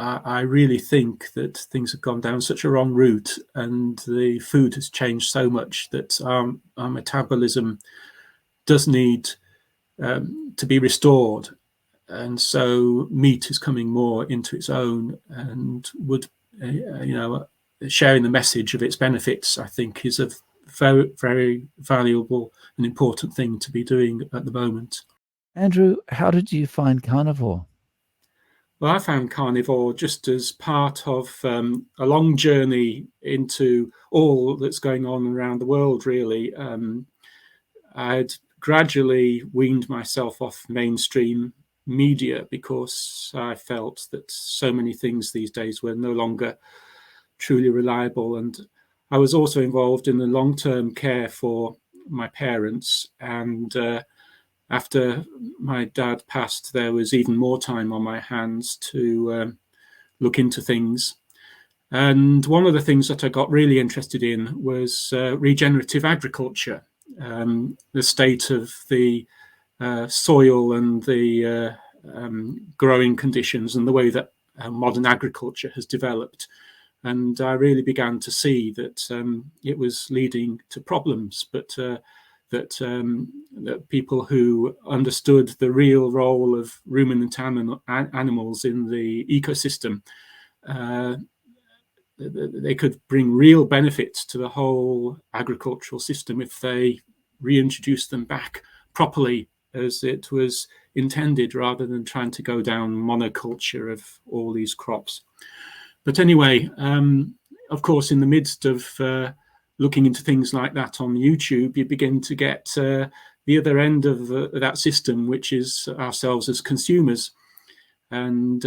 I really think that things have gone down such a wrong route, and the food has changed so much that our metabolism does need to be restored. And so meat is coming more into its own, and would, sharing the message of its benefits, I think, is a very, very valuable and important thing to be doing at the moment. Andrew, how did you find carnivore? Well, I found carnivore just as part of a long journey into all that's going on around the world, really. I'd gradually weaned myself off mainstream media because I felt that so many things these days were no longer truly reliable. And I was also involved in the long-term care for my parents. And after my dad passed, there was even more time on my hands to look into things. And one of the things that I got really interested in was regenerative agriculture, the state of the soil and the growing conditions and the way that modern agriculture has developed. And I really began to see that it was leading to problems, but that people who understood the real role of ruminant animals in the ecosystem, they could bring real benefits to the whole agricultural system if they reintroduced them back properly as it was intended, rather than trying to go down monoculture of all these crops. But anyway, of course, in the midst of looking into things like that on YouTube, you begin to get the other end of that system, which is ourselves as consumers. And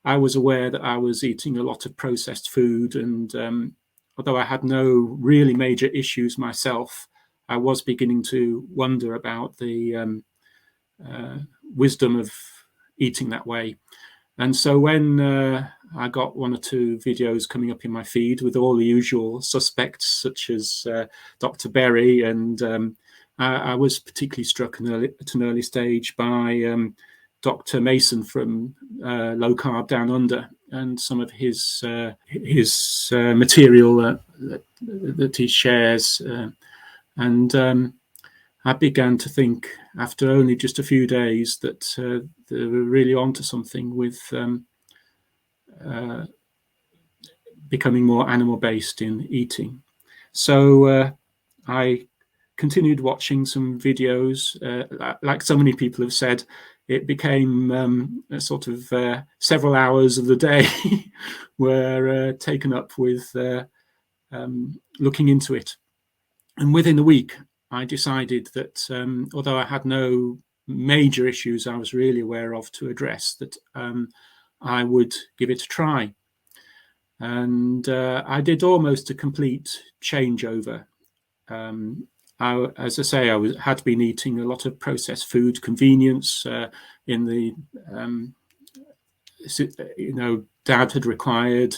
I was aware that I was eating a lot of processed food, and although I had no really major issues myself, I was beginning to wonder about the wisdom of eating that way. And so when I got one or two videos coming up in my feed with all the usual suspects, such as Dr. Berry, and I was particularly struck at an early stage by Dr. Mason from Low Carb Down Under, and some of his material that he shares. And I began to think, after only just a few days, that they were really onto something with becoming more animal-based in eating. So I continued watching some videos. Like so many people have said, it became a sort of several hours of the day were taken up with looking into it. And within a week, I decided that although I had no major issues I was really aware of to address, that I would give it a try. And I did almost a complete changeover. As I say, had been eating a lot of processed food, convenience in the, Dad had required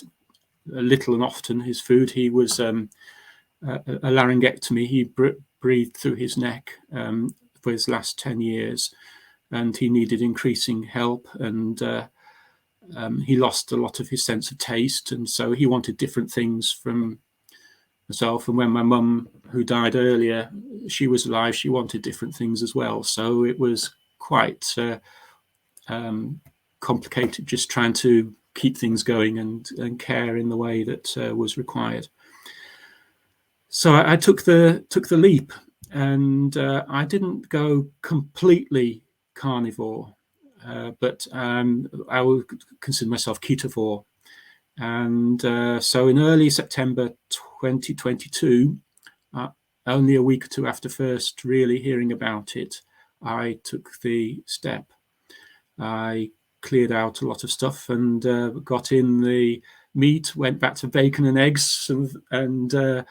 little and often his food. He was a laryngectomy. He breathed through his neck for his last 10 years, and he needed increasing help, and he lost a lot of his sense of taste, and so he wanted different things from myself. And when my mum, who died earlier, she was alive, she wanted different things as well. So it was quite complicated, just trying to keep things going and care in the way that was required. So I took the leap, and I didn't go completely carnivore, but I would consider myself ketovore. And so in early September 2022, only a week or two after first really hearing about it, I took the step. I cleared out a lot of stuff and got in the meat, went back to bacon and eggs and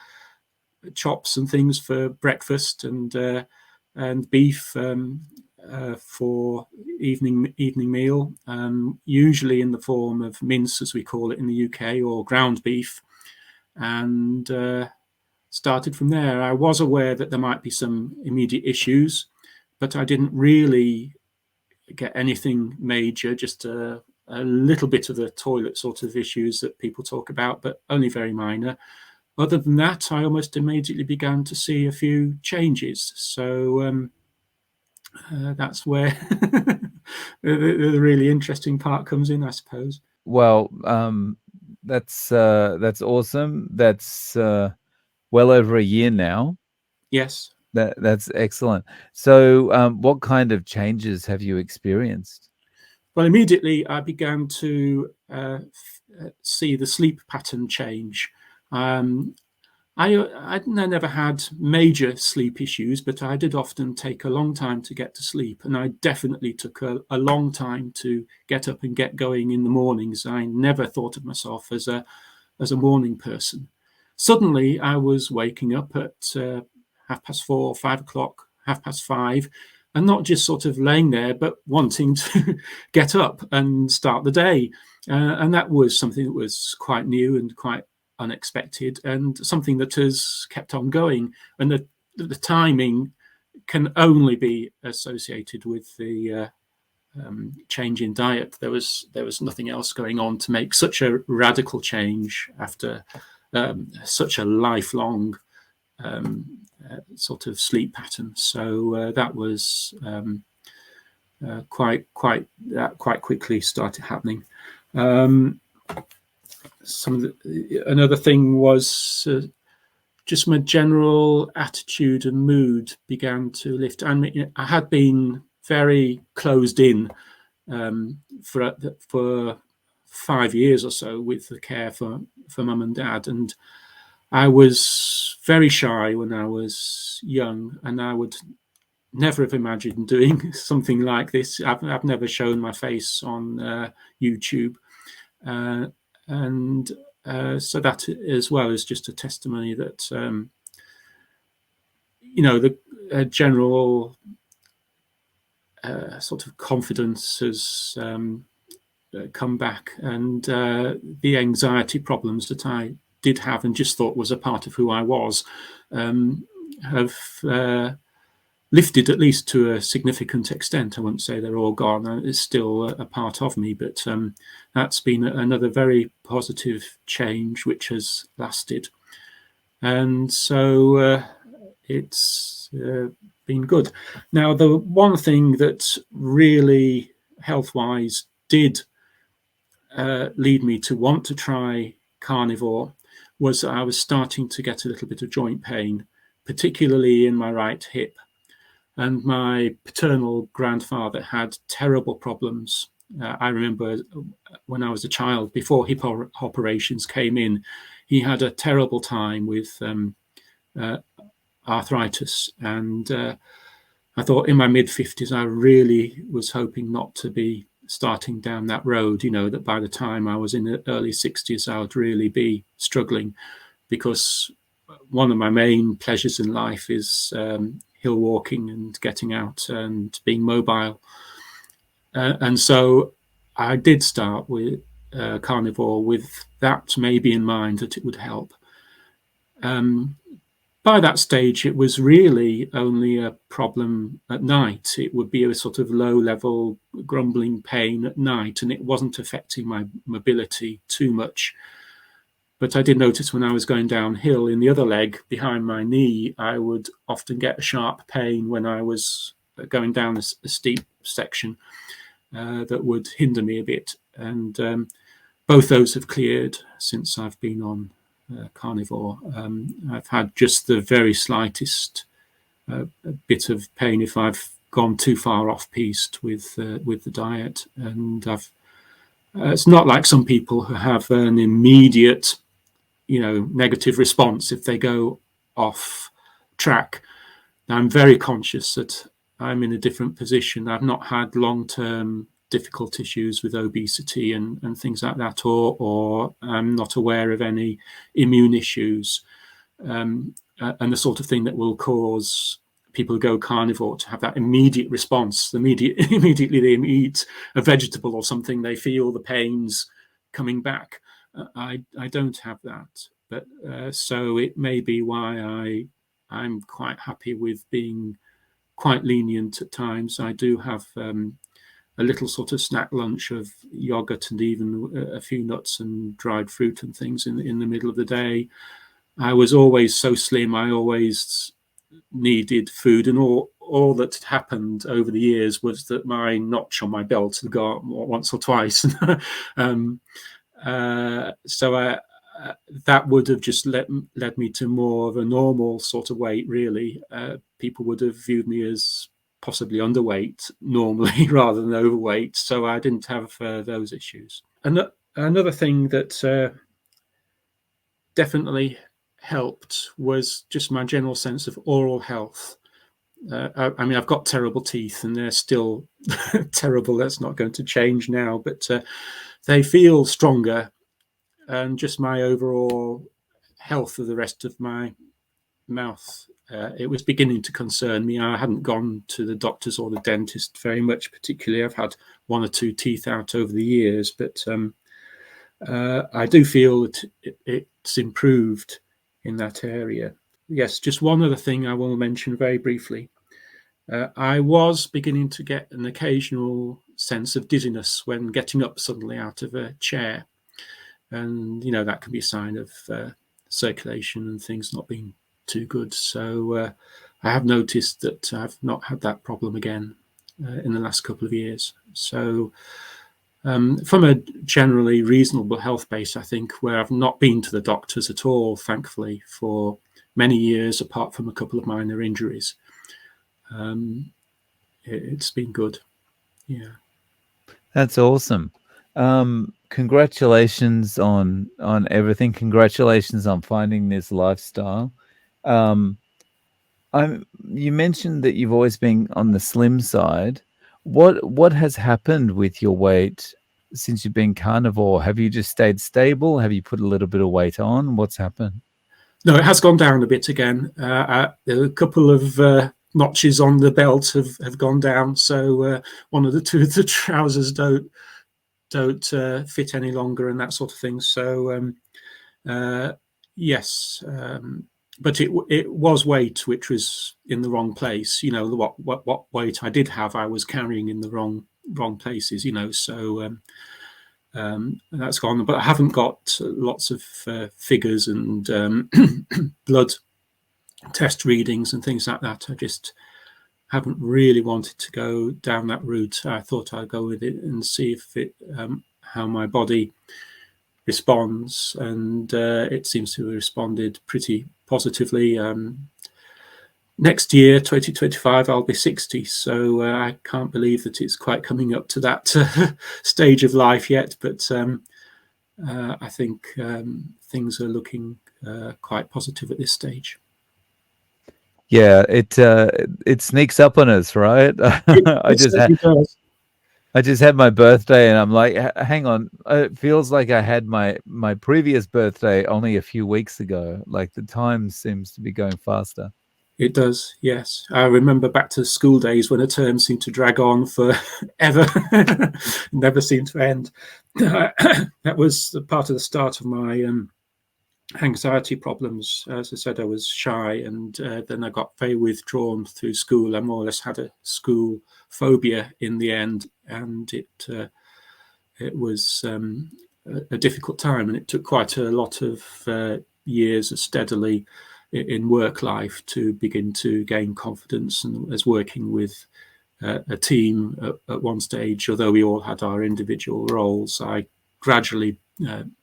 chops and things for breakfast, and beef for evening meal, usually in the form of mince, as we call it in the UK, or ground beef, and started from there. I was aware that there might be some immediate issues, but I didn't really get anything major, just a a little bit of the toilet sort of issues that people talk about, but only very minor. Other than that, I almost immediately began to see a few changes. So that's where the really interesting part comes in, I suppose. Well, that's awesome. That's well over a year now. Yes. That's excellent. So, what kind of changes have you experienced? Well, immediately I began to see the sleep pattern change. Um, I never had major sleep issues, but I did often take a long time to get to sleep, and I definitely took a long time to get up and get going in the mornings. I never thought of myself as a morning person. Suddenly, I was waking up at 4:30, 5 o'clock, 5:30, and not just sort of laying there, but wanting to get up and start the day. And that was something that was quite new and quite unexpected, and something that has kept on going. And the timing can only be associated with the change in diet. There was nothing else going on to make such a radical change after such a lifelong sort of sleep pattern. So that was quite quickly started happening. Another thing was just my general attitude and mood began to lift. And I had been very closed in for 5 years or so with the care for mum and dad, and I was very shy when I was young, and I would never have imagined doing something like this. I've never shown my face on YouTube, uh, and so that as well is just a testimony that the general sort of confidence has come back, and the anxiety problems that I did have and just thought was a part of who I was have lifted, at least to a significant extent. I wouldn't say they're all gone. It's still a part of me, but that's been another very positive change which has lasted. And so it's been good. Now, the one thing that really health-wise did lead me to want to try carnivore was that I was starting to get a little bit of joint pain, particularly in my right hip. And my paternal grandfather had terrible problems. I remember when I was a child, before hip operations came in, he had a terrible time with arthritis. And I thought in my mid-50s, I really was hoping not to be starting down that road, that by the time I was in the early 60s, I would really be struggling, because one of my main pleasures in life is hill walking and getting out and being mobile. And so I did start with carnivore with that maybe in mind, that it would help. By that stage, it was really only a problem at night. It would be a sort of low-level grumbling pain at night, and it wasn't affecting my mobility too much. But I did notice when I was going downhill in the other leg behind my knee, I would often get a sharp pain when I was going down a steep section that would hinder me a bit. And both those have cleared since I've been on carnivore. I've had just the very slightest bit of pain if I've gone too far off piste with the diet, and it's not like some people who have an immediate negative response if they go off track. Now, I'm very conscious that I'm in a different position. I've not had long-term difficult issues with obesity and things like that, or I'm not aware of any immune issues, and the sort of thing that will cause people who go carnivore to have that immediate response. Immediately they eat a vegetable or something, they feel the pains coming back. I don't have that, but so it may be why I'm quite happy with being quite lenient at times. I do have a little sort of snack lunch of yogurt and even a few nuts and dried fruit and things in the middle of the day. I was always so slim. I always needed food, and all that had happened over the years was that my notch on my belt had gone once or twice. So that would have just led me to more of a normal sort of weight, really. People would have viewed me as possibly underweight normally rather than overweight, so I didn't have those issues. And another thing that definitely helped was just my general sense of oral health. I mean, I've got terrible teeth and they're still terrible. That's not going to change now, but they feel stronger, and just my overall health of the rest of my mouth, it was beginning to concern me. I hadn't gone to the doctors or the dentist very much, particularly. I've had one or two teeth out over the years, but I do feel that it's improved in that area. Yes, just one other thing I will mention very briefly. I was beginning to get an occasional sense of dizziness when getting up suddenly out of a chair. And, that can be a sign of circulation and things not being too good. So I have noticed that I've not had that problem again in the last couple of years. So from a generally reasonable health base, I think, where I've not been to the doctors at all, thankfully, for many years, apart from a couple of minor injuries, it's been good. Yeah. That's awesome. Congratulations on everything. Congratulations on finding this lifestyle. You mentioned that you've always been on the slim side. What has happened with your weight since you've been carnivore? Have you just stayed stable? Have you put a little bit of weight on? What's happened? No, it has gone down a bit again. A couple of notches on the belt have gone down. So one of the two of the trousers don't fit any longer and that sort of thing. So yes, but it was weight which was in the wrong place. What weight I did have, I was carrying in the wrong places. So that's gone. But I haven't got lots of figures and blood test readings and things like that. I just haven't really wanted to go down that route. I thought I'd go with it and see if how my body responds, and it seems to have responded pretty positively. Next year, 2025, I'll be 60, so I can't believe that it's quite coming up to that stage of life yet, but I think things are looking quite positive at this stage. Yeah, it sneaks up on us, right? I just had my birthday, and I'm like, hang on, it feels like I had my previous birthday only a few weeks ago. Like the time seems to be going faster. It does, yes. I remember back to school days when a term seemed to drag on forever, never seemed to end. That was part of the start of my anxiety problems. As I said, I was shy, and then I got very withdrawn through school. I more or less had a school phobia in the end, and it was a difficult time, and it took quite a lot of years of steadily in work life to begin to gain confidence. And as working with a team at one stage, although we all had our individual roles, I gradually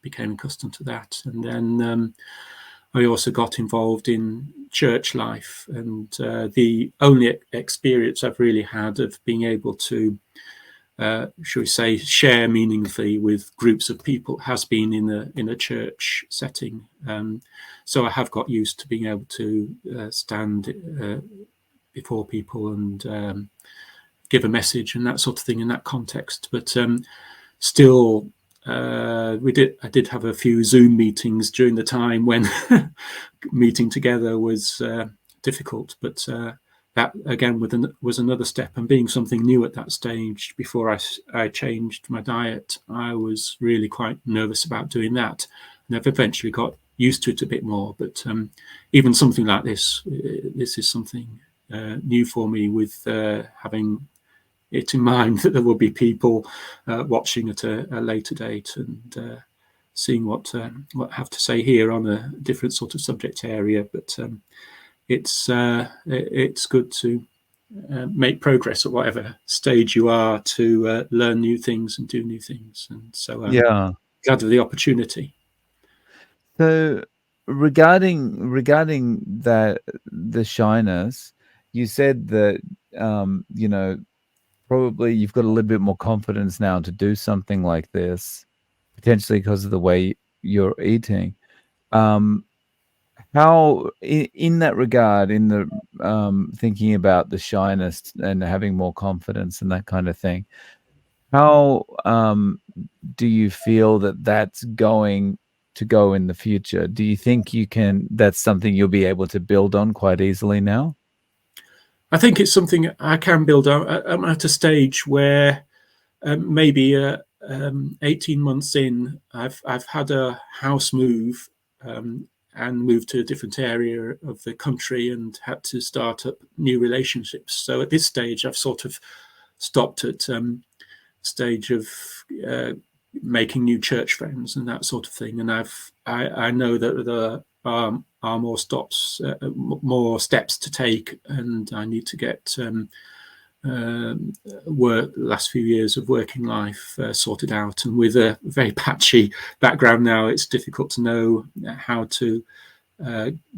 became accustomed to that. And then I also got involved in church life, and the only experience I've really had of being able to shall we say, share meaningfully with groups of people has been in a church setting. So I have got used to being able to stand before people and give a message and that sort of thing in that context. But still, I did have a few Zoom meetings during the time when meeting together was difficult, but that again was another step, and being something new at that stage. Before I changed my diet, I was really quite nervous about doing that, and I've eventually got used to it a bit more. But even something like this is something new for me, with having it in mind that there will be people watching at a later date and seeing what I have to say here on a different sort of subject area. But it's good to make progress at whatever stage you are to learn new things and do new things. And so I'm glad of the opportunity. So regarding that, the shyness, you said that probably you've got a little bit more confidence now to do something like this, potentially because of the way you're eating. How, in that regard, in the thinking about the shyness and having more confidence and that kind of thing, how do you feel that that's going to go in the future? Do you think that's something you'll be able to build on quite easily now? I think it's something I can build on. I'm at a stage where maybe 18 months in, I've had a house move and moved to a different area of the country and had to start up new relationships. So at this stage, I've sort of stopped at stage of making new church friends and that sort of thing. And I know that there are more steps to take, and I need to get last few years of working life sorted out. And with a very patchy background now, it's difficult to know how to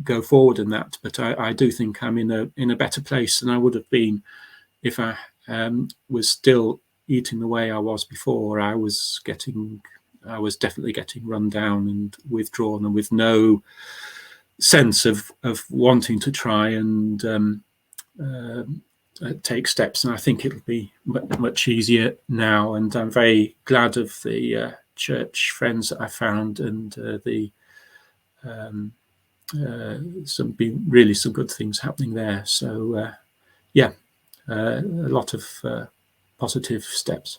go forward in that. But I do think I'm in a better place than I would have been if I was still eating the way I was before. I was definitely getting run down and withdrawn, and with no sense of wanting to try and take steps. And I think it'll be much easier now. And I'm very glad of the church friends that I found, and some good things happening there. So a lot of positive steps.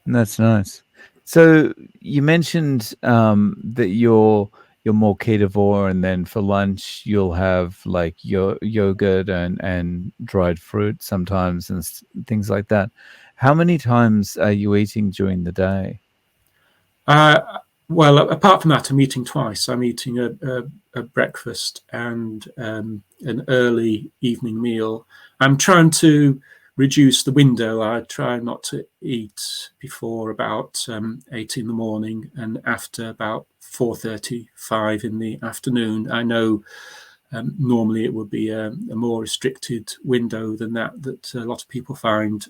That's nice. So you mentioned that you're more carnivore, and then for lunch you'll have like yogurt and dried fruit sometimes and things like that. How many times are you eating during the day? Well, apart from that, I'm eating twice. I'm eating a breakfast and an early evening meal. I'm trying to reduce the window. I try not to eat before about 8 in the morning and after about 4:35 in the afternoon. I know normally it would be a more restricted window than that a lot of people find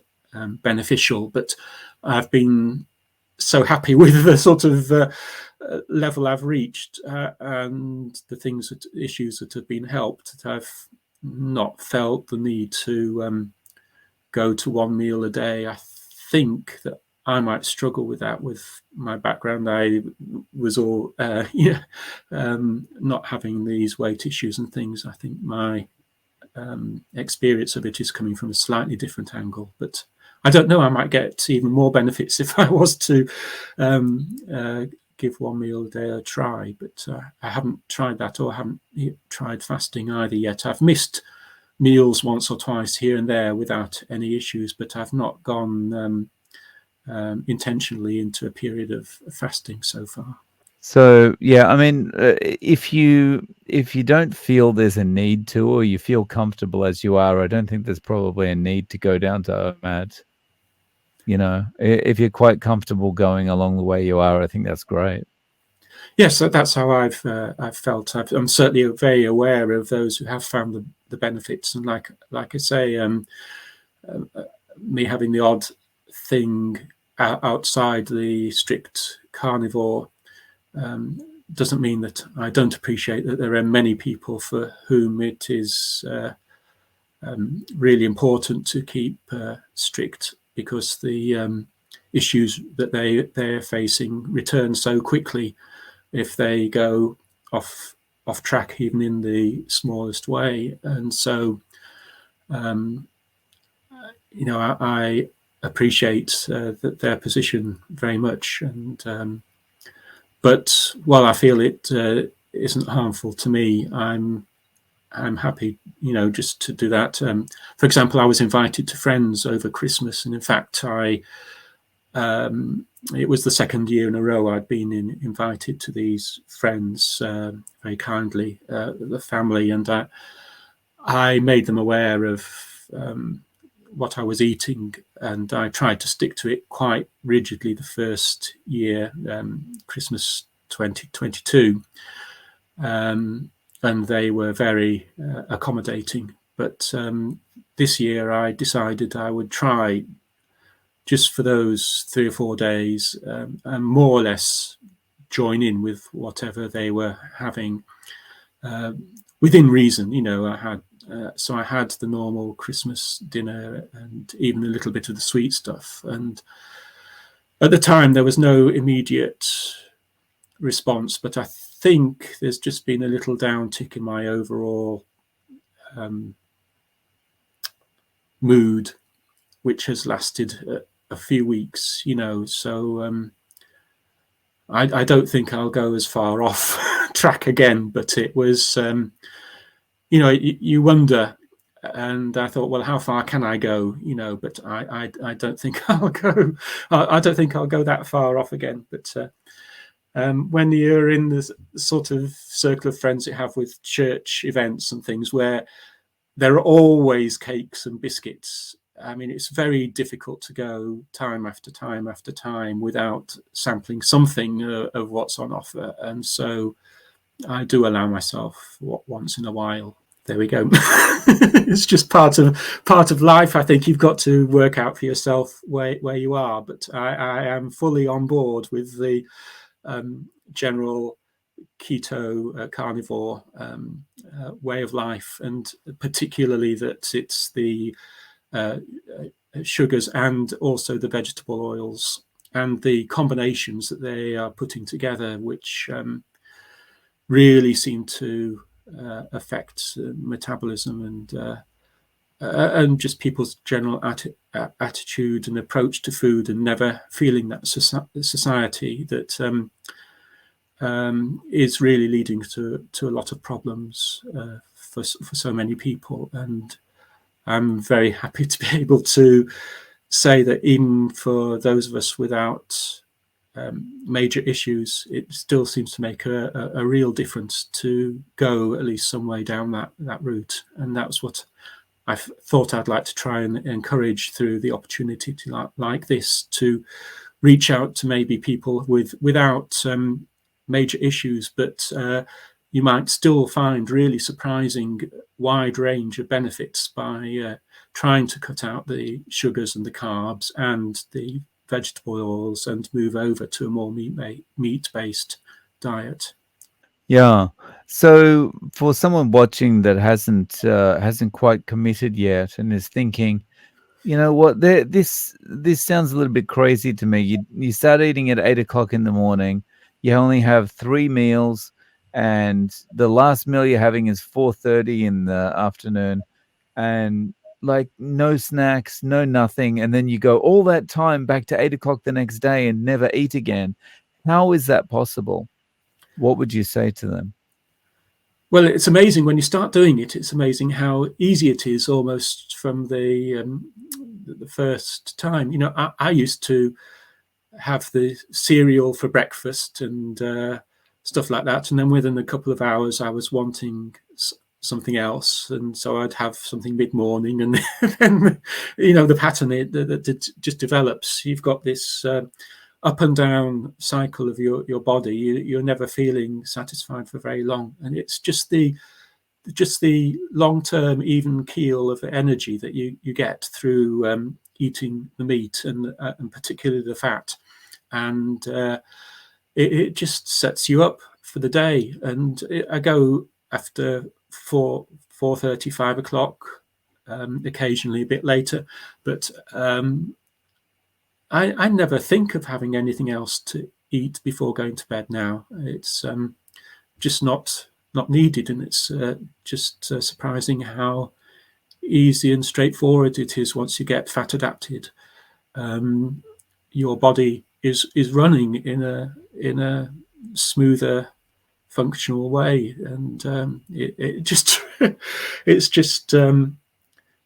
beneficial, but I've been so happy with the sort of level I've reached and the issues that have been helped, that I've not felt the need to go to one meal a day. I think that I might struggle with that with my background. I was not having these weight issues and things. I think my experience of it is coming from a slightly different angle, but I don't know. I might get even more benefits if I was to give one meal a day a try, but I haven't tried that, or haven't tried fasting either yet. I've missed meals once or twice here and there without any issues, but I've not gone intentionally into a period of fasting so far. So yeah, I mean, if you don't feel there's a need to, or you feel comfortable as you are, I don't think there's probably a need to go down to OMAD. If you're quite comfortable going along the way you are, I think that's great. Yes, that's how I've felt. I'm certainly very aware of those who have found the benefits, and like I say, me having the odd thing outside the strict carnivore doesn't mean that I don't appreciate that there are many people for whom it is really important to keep strict, because the issues that they're facing return so quickly if they go off track, even in the smallest way. And so I appreciate their position very much, and but while I feel it isn't harmful to me, I'm I'm happy, just to do that. For example, I was invited to friends over Christmas, and in fact, it was the second year in a row I'd been invited to these friends very kindly, the family, and I made them aware of what I was eating, and I tried to stick to it quite rigidly the first year, Christmas 2022, and they were very accommodating. But this year I decided I would try, just for those 3 or 4 days, and more or less join in with whatever they were having, within reason. I had the normal Christmas dinner and even a little bit of the sweet stuff. And at the time, there was no immediate response, but I think there's just been a little downtick in my overall mood, which has lasted a few weeks. So I don't think I'll go as far off track again, but it was, you wonder, and I thought, well, how far can I go? But I don't think I'll go. I don't think I'll go that far off again. But when you're in the sort of circle of friends you have with church events and things, where there are always cakes and biscuits, I mean, it's very difficult to go time after time after time without sampling something of what's on offer. And so I do allow myself once in a while. There we go. It's just part of life. I think you've got to work out for yourself where you are. But I am fully on board with the general keto carnivore way of life, and particularly that it's the sugars and also the vegetable oils and the combinations that they are putting together, which really seem to affect metabolism and just people's general attitude and approach to food, and never feeling that society that is really leading to a lot of problems for so many people. And I'm very happy to be able to say that even for those of us without major issues, it still seems to make a real difference to go at least some way down that route. And that's what I thought I'd like to try and encourage through the opportunity to like this, to reach out to maybe people without major issues, but you might still find really surprising wide range of benefits by trying to cut out the sugars and the carbs and the vegetable oils and move over to a more meat-based diet. Yeah. So for someone watching that hasn't quite committed yet and is thinking, you know what, this sounds a little bit crazy to me. You start eating at 8 o'clock in the morning. You only have 3 meals, and the last meal you're having is 4:30 in the afternoon, and like no snacks, no nothing, and then you go all that time back to 8 o'clock the next day and never eat again. How is that possible? What would you say to them? Well, it's amazing when you start doing it. It's amazing how easy it is, almost from the first time. I used to have the cereal for breakfast and stuff like that, and then within a couple of hours I was wanting something else, and so I'd have something mid-morning, and then the pattern that just develops. You've got this up and down cycle of your body. You're never feeling satisfied for very long, and it's just the long-term even keel of energy that you get through eating the meat and particularly the fat, and it just sets you up for the day. And I go after 4:30, 5 o'clock, occasionally a bit later, but I never think of having anything else to eat before going to bed now. It's just not needed, and it's just surprising how easy and straightforward it is once you get fat adapted. Your body is running in a smoother, functional way, and it just it's just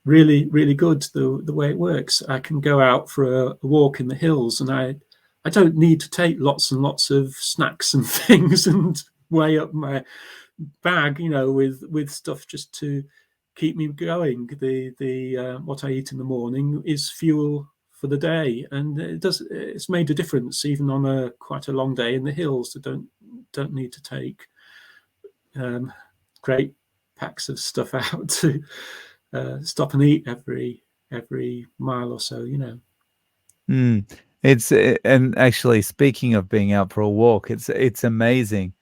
really, really good the way it works. I can go out for a walk in the hills, and I don't need to take lots and lots of snacks and things and weigh up my bag, with stuff just to keep me going. The what I eat in the morning is fuel for the day, and it's made a difference even on quite a long day in the hills. I don't need to take great packs of stuff out to stop and eat every mile or so. It's and actually, speaking of being out for a walk, it's amazing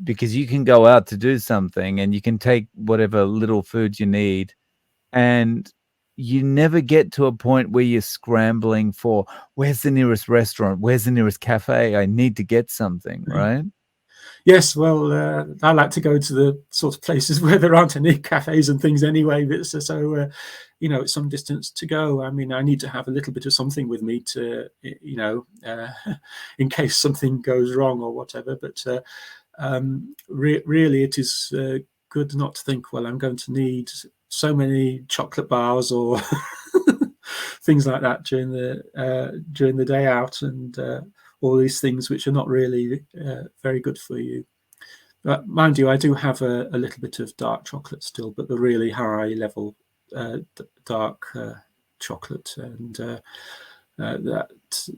because you can go out to do something and you can take whatever little food you need, and you never get to a point where you're scrambling for where's the nearest restaurant, where's the nearest cafe, I need to get something, right? Yes, well, I like to go to the sort of places where there aren't any cafes and things anyway. But it's some distance to go. I mean, I need to have a little bit of something with me to, in case something goes wrong or whatever. But really, it is good not to think, well, I'm going to need so many chocolate bars or things like that during the day out, and all these things which are not really very good for you. But mind you, I do have a little bit of dark chocolate still, but the really high level dark chocolate, and that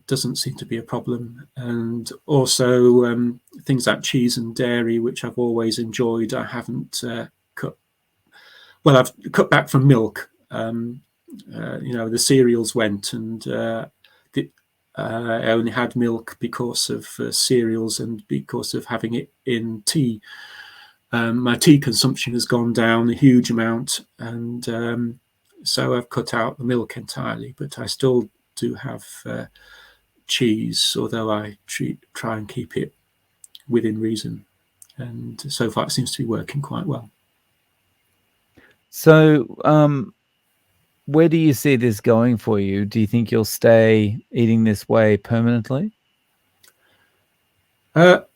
doesn't seem to be a problem. And also things like cheese and dairy, which I've always enjoyed, I haven't cut. Well, I've cut back from milk. The cereals went, and I only had milk because of cereals and because of having it in tea. My tea consumption has gone down a huge amount, and so I've cut out the milk entirely. But I still do have cheese, although I try and keep it within reason. And so far, it seems to be working quite well. So, where do you see this going for you? Do you think you'll stay eating this way permanently?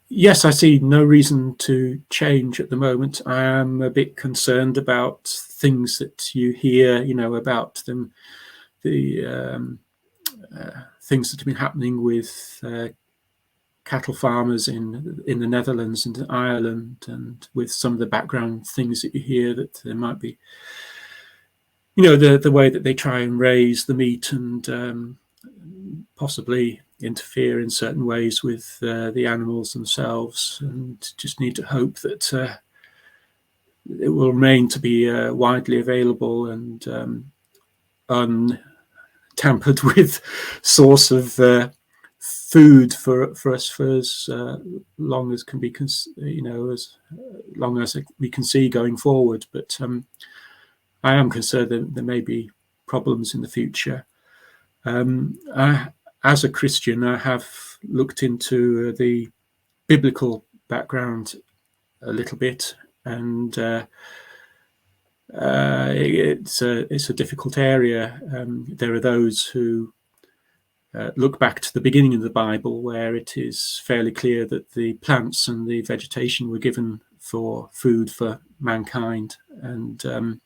Yes, I see no reason to change at the moment. I am a bit concerned about things that you hear, about them, the things that have been happening with cattle farmers in the Netherlands and Ireland, and with some of the background things that you hear, that there might be, the way that they try and raise the meat and possibly interfere in certain ways with the animals themselves, and just need to hope that it will remain to be widely available and untampered with source of food for us for as long as can be, as long as we can see going forward. But I am concerned that there may be problems in the future. As a Christian, I have looked into the biblical background a little bit, and it's a difficult area. There are those who look back to the beginning of the Bible, where it is fairly clear that the plants and the vegetation were given for food for mankind, and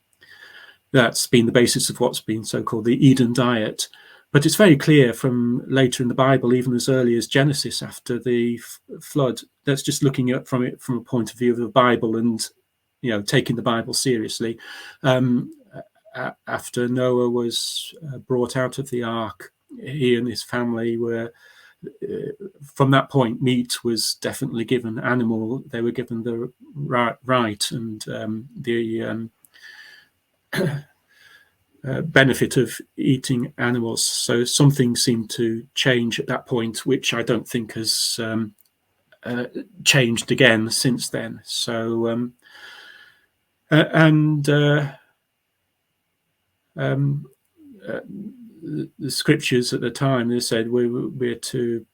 that's been the basis of what's been so-called the Eden diet. But it's very clear from later in the Bible, even as early as Genesis, after the flood. That's just looking at from a point of view of the Bible, and taking the Bible seriously. After Noah was brought out of the ark, he and his family were, from that point, meat was definitely given. Animal, they were given the right and the benefit of eating animals. So something seemed to change at that point, which I don't think has changed again since then. So the scriptures at the time, they said we're to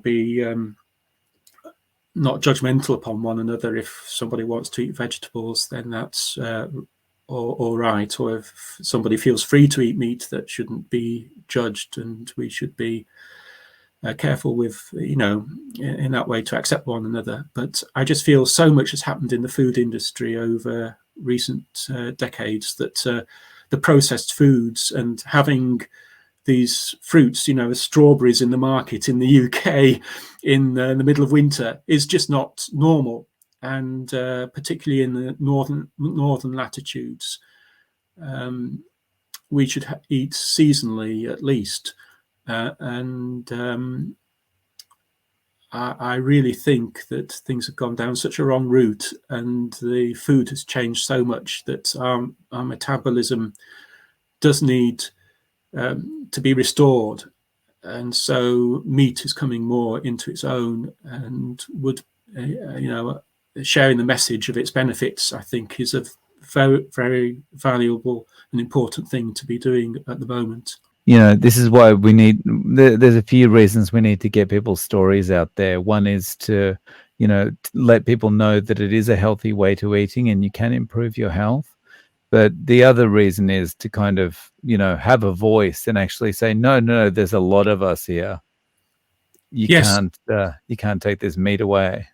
be not judgmental upon one another. If somebody wants to eat vegetables, then that's all right. Or if somebody feels free to eat meat, that shouldn't be judged, and we should be careful with, in that way to accept one another. But I just feel so much has happened in the food industry over recent decades that the processed foods and having these fruits, strawberries in the market in the UK in the middle of winter is just not normal. And particularly in the northern latitudes, we should eat seasonally at least. I really think that things have gone down such a wrong route, and the food has changed so much that our metabolism does need to be restored. And so meat is coming more into its own, and would, sharing the message of its benefits, I think, is a very, very valuable and important thing to be doing at the moment. This is why we need, there's a few reasons we need to get people's stories out there. One is to, let people know that it is a healthy way to eating and you can improve your health. But the other reason is to kind of, have a voice and actually say, no, there's a lot of us here. You can't take this meat away.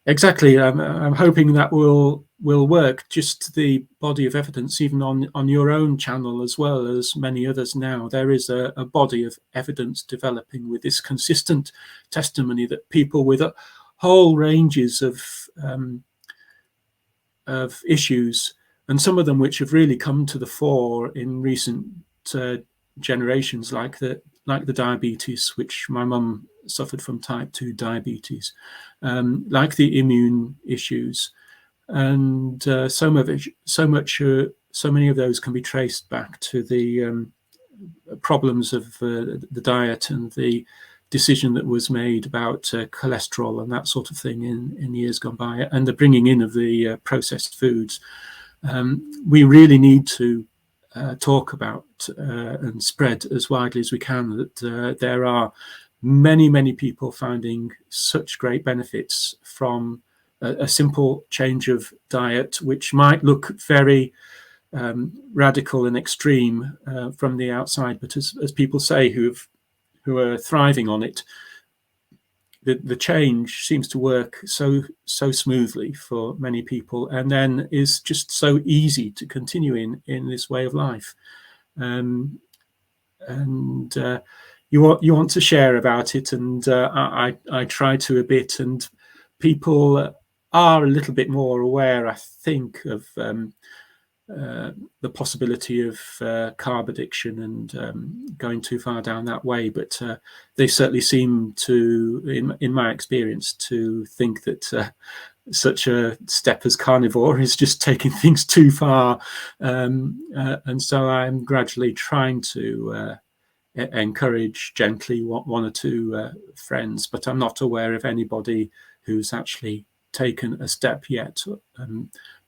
Exactly. I'm hoping that will work. Just the body of evidence, even on your own channel as well as many others now, there is a body of evidence developing with this consistent testimony that people with whole ranges of issues, and some of them which have really come to the fore in recent generations, like the diabetes, which my mum suffered from type 2 diabetes, like the immune issues, and so many of those can be traced back to the problems of the diet and the decision that was made about cholesterol and that sort of thing in years gone by, and the bringing in of the processed foods. We really need to talk about and spread as widely as we can that there are many people finding such great benefits from a simple change of diet, which might look very radical and extreme from the outside, but as people say who are thriving on it, the change seems to work so smoothly for many people, and then is just so easy to continue in this way of life. And you want to share about it, and I try to a bit, and people are a little bit more aware, I think, of the possibility of carb addiction and going too far down that way, but they certainly seem to, in my experience, to think that such a step as carnivore is just taking things too far, and so I'm gradually trying to encourage gently one or two friends, but I'm not aware of anybody who's actually taken a step yet,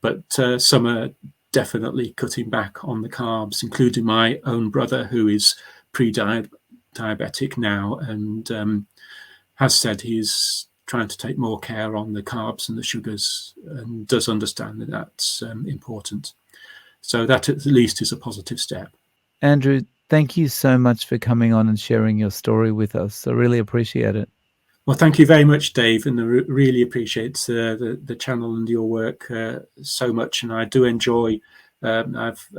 but some are definitely cutting back on the carbs, including my own brother, who is pre-diabetic now, and has said he's trying to take more care on the carbs and the sugars, and does understand that that's important. So that at least is a positive step. Andrew, thank you so much for coming on and sharing your story with us. I really appreciate it. Well, thank you very much, Dave, and I really appreciate the channel and your work so much. And I do enjoy. I've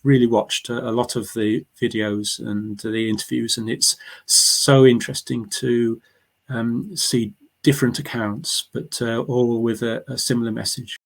really watched a lot of the videos and the interviews, and it's so interesting to see different accounts, but all with a similar message.